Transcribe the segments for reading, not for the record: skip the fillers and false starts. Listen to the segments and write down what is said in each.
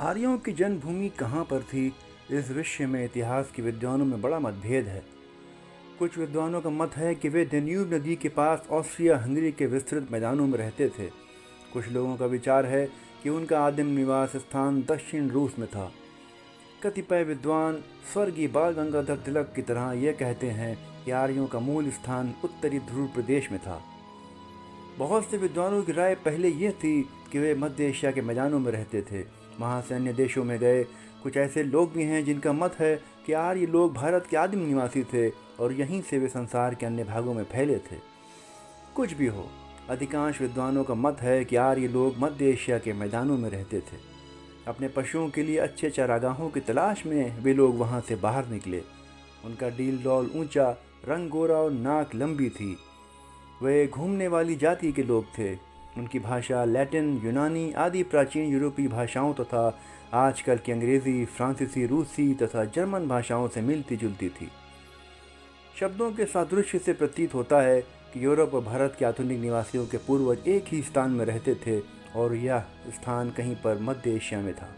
आर्यों की जन्मभूमि कहाँ पर थी, इस विषय में इतिहास के विद्वानों में बड़ा मतभेद है। कुछ विद्वानों का मत है कि वे डेन्यूब नदी के पास ऑस्ट्रिया हंगरी के विस्तृत मैदानों में रहते थे। कुछ लोगों का विचार है कि उनका आदिम निवास स्थान दक्षिण रूस में था। कतिपय विद्वान स्वर्गीय बाल गंगाधर तिलक की तरह ये कहते हैं कि आर्यों का मूल स्थान उत्तरी ध्रुव प्रदेश में था। बहुत से विद्वानों की राय पहले ये थी कि वे मध्य एशिया के मैदानों में रहते थे, वहाँ से अन्य देशों में गए। कुछ ऐसे लोग भी हैं जिनका मत है कि आर्य लोग भारत के आदिम निवासी थे और यहीं से वे संसार के अन्य भागों में फैले थे। कुछ भी हो, अधिकांश विद्वानों का मत है कि आर्य लोग मध्य एशिया के मैदानों में रहते थे। अपने पशुओं के लिए अच्छे चारागाहों की तलाश में वे लोग वहाँ से बाहर निकले। उनका डील डौल ऊंचा, रंग गोरा और नाक लंबी थी। वे घूमने वाली जाति के लोग थे। उनकी भाषा लैटिन, यूनानी आदि प्राचीन यूरोपीय भाषाओं तथा आजकल की अंग्रेज़ी, फ्रांसीसी, रूसी तथा जर्मन भाषाओं से मिलती जुलती थी। शब्दों के सादृश्य से प्रतीत होता है कि यूरोप और भारत के आधुनिक निवासियों के पूर्वज एक ही स्थान में रहते थे और यह स्थान कहीं पर मध्य एशिया में था।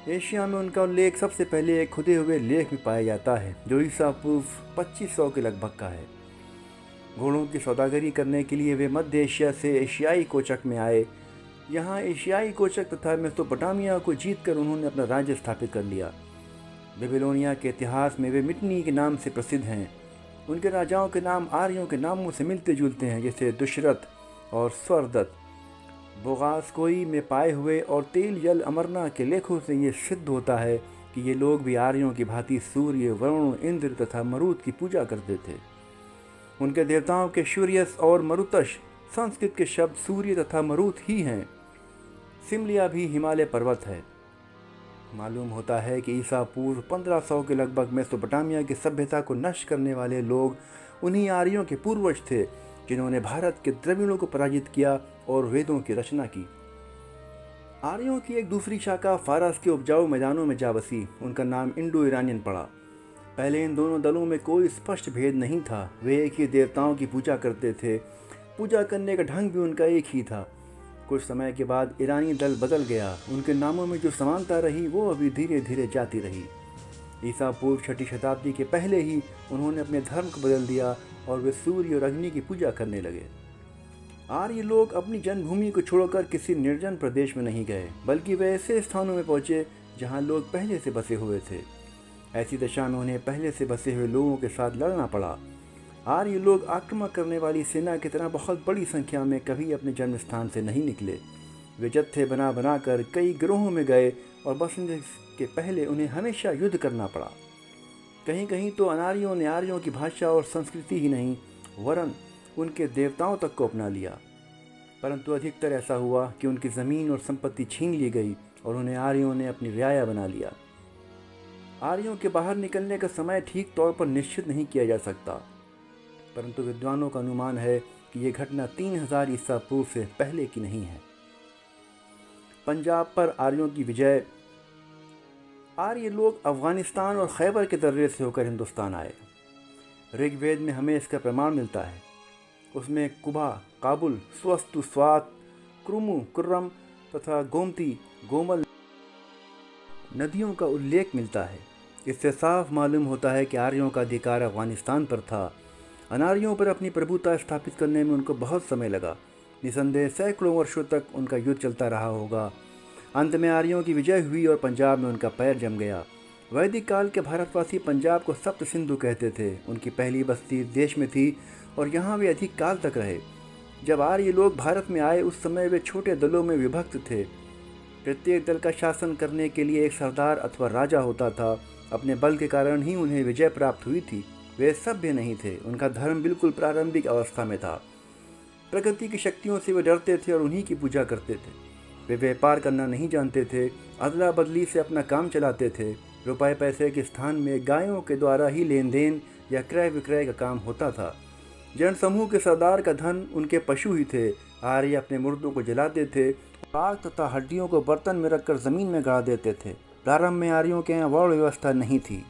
एशिया में उनका उल्लेख सबसे पहले एक खुदे हुए लेख में पाया जाता है जो ईसा पूर्व 2500 के लगभग का है। घोड़ों की सौदागरी करने के लिए वे मध्य एशिया से एशियाई कोचक में आए। यहाँ एशियाई कोचक तथा मेसोपोटामिया को जीतकर उन्होंने अपना राज्य स्थापित कर लिया। बेबीलोनिया के इतिहास में वे मिटनी के नाम से प्रसिद्ध हैं। उनके राजाओं के नाम आर्यों के नामों से मिलते जुलते हैं, जैसे दुशरथ और स्वरदत्त। बोगासकोई में पाए हुए और तेल जल अमरना के लेखों से ये सिद्ध होता है कि ये लोग भी आर्यों की भांति सूर्य, वरुण, इंद्र तथा मरुत की पूजा करते थे। उनके देवताओं के सूर्यस और मरुतश संस्कृत के शब्द सूर्य तथा मरुत ही हैं। सिमलिया भी हिमालय पर्वत है। मालूम होता है कि ईसा पूर्व 1500 के लगभग मेसोपोटामिया की सभ्यता को नष्ट करने वाले लोग उन्हीं आर्यों के पूर्वज थे जिन्होंने भारत के द्रविड़ों को पराजित किया और वेदों की रचना की। आर्यों की एक दूसरी शाखा फारस के उपजाऊ मैदानों में जा बसी। उनका नाम इंडो ईरानियन पड़ा। पहले इन दोनों दलों में कोई स्पष्ट भेद नहीं था। वे एक ही देवताओं की पूजा करते थे। पूजा करने का ढंग भी उनका एक ही था। कुछ समय के बाद ईरानी दल बदल गया। उनके नामों में जो समानता रही वो अभी धीरे धीरे जाती रही। ईसा पूर्व 6ठी शताब्दी के पहले ही उन्होंने अपने धर्म को बदल दिया और वे सूर्य और अग्नि की पूजा करने लगे। आर्य लोग अपनी जन्मभूमि को छोड़कर किसी निर्जन प्रदेश में नहीं गए, बल्कि वे ऐसे स्थानों में पहुँचे जहाँ लोग पहले से बसे हुए थे। ऐसी दशा में उन्हें पहले से बसे हुए लोगों के साथ लड़ना पड़ा। आर्य लोग आक्रमण करने वाली सेना की तरह बहुत बड़ी संख्या में कभी अपने जन्म स्थान से नहीं निकले। वे जत्थे बना बनाकर कई गिरोहों में गए और बसने के पहले उन्हें हमेशा युद्ध करना पड़ा। कहीं कहीं तो अनार्यों ने आर्यों की भाषा और संस्कृति ही नहीं वरन उनके देवताओं तक को अपना लिया। परंतु अधिकतर ऐसा हुआ कि उनकी ज़मीन और संपत्ति छीन ली गई और उन्हें आर्यों ने अपनी रियाया बना लिया। आर्यों के बाहर निकलने का समय ठीक तौर पर निश्चित नहीं किया जा सकता, परंतु विद्वानों का अनुमान है कि यह घटना 3000 ईसा पूर्व से पहले की नहीं है। पंजाब पर आर्यों की विजय। आर्य लोग अफगानिस्तान और खैबर के दर्रे से होकर हिंदुस्तान आए। ऋग्वेद में हमें इसका प्रमाण मिलता है। उसमें कुबा, काबुल, स्वस्तु, स्वात, क्रुमु, कुर्रम तथा गोमती, गोमल नदियों का उल्लेख मिलता है। इससे साफ मालूम होता है कि आर्यों का अधिकार अफगानिस्तान पर था। अनार्यों पर अपनी प्रभुता स्थापित करने में उनको बहुत समय लगा। निसंदेह सैकड़ों वर्षों तक उनका युद्ध चलता रहा होगा। अंत में आर्यों की विजय हुई और पंजाब में उनका पैर जम गया। वैदिक काल के भारतवासी पंजाब को सप्त सिंधु कहते थे। उनकी पहली बस्ती देश में थी और यहाँ वे अधिक काल तक रहे। जब आर्य लोग भारत में आए उस समय वे छोटे दलों में विभक्त थे। प्रत्येक दल का शासन करने के लिए एक सरदार अथवा राजा होता था। अपने बल के कारण ही उन्हें विजय प्राप्त हुई थी। वे सभ्य नहीं थे। उनका धर्म बिल्कुल प्रारंभिक अवस्था में था। प्रकृति की शक्तियों से वे डरते थे और उन्हीं की पूजा करते थे। वे व्यापार करना नहीं जानते थे। अदला बदली से अपना काम चलाते थे। रुपए पैसे के स्थान में गायों के द्वारा ही लेन देन या क्रय विक्रय का काम होता था। जनसमूह के सरदार का धन उनके पशु ही थे। आर्य अपने मुर्दों को जलाते थे। आग तथा हड्डियों को बर्तन में रखकर जमीन में गाड़ देते थे। प्रारंभ में आर्यों के यहाँ वर्ण व्यवस्था नहीं थी।